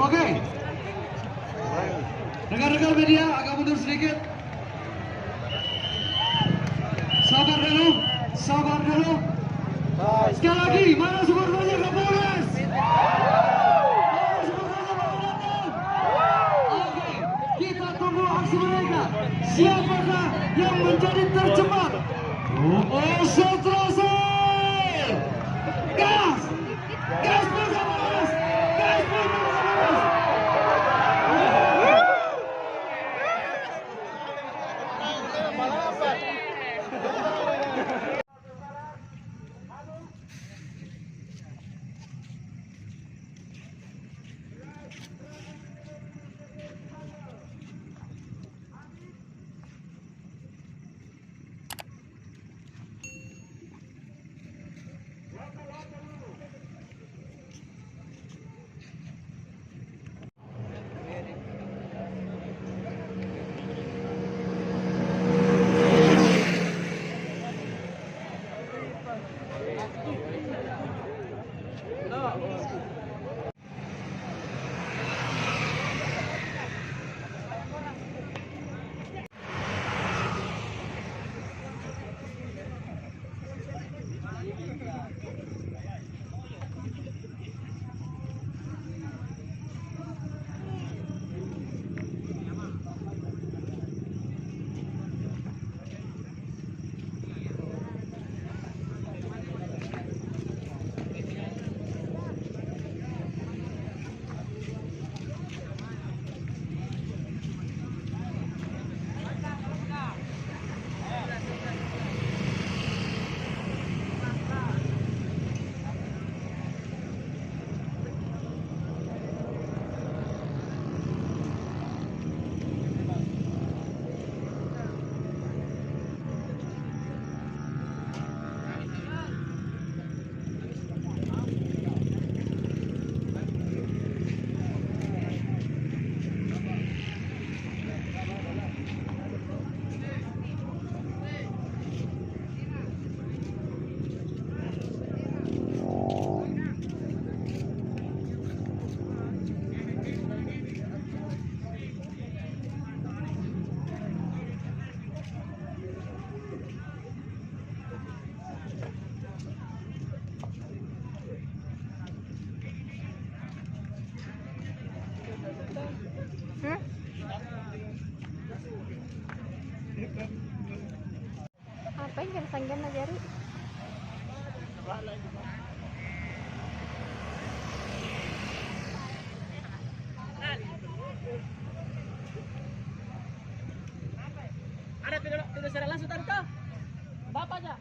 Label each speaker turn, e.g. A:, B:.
A: Oke. Rekan-rekan media agak mundur sedikit. Sabar dulu, sabar dulu. Sekali lagi, mana supporternya Kapolres? Mana supporternya Pak Datang? Oke, kita tunggu aksi mereka. Siapakah yang menjadi tercepat? Konsentrasi! Gas! Gas bersama Kapolres! Gas bersama Kapolres!
B: Apa yang sanggan najari?
C: Ada tidak secara langsung tadi kah? Bapak aja.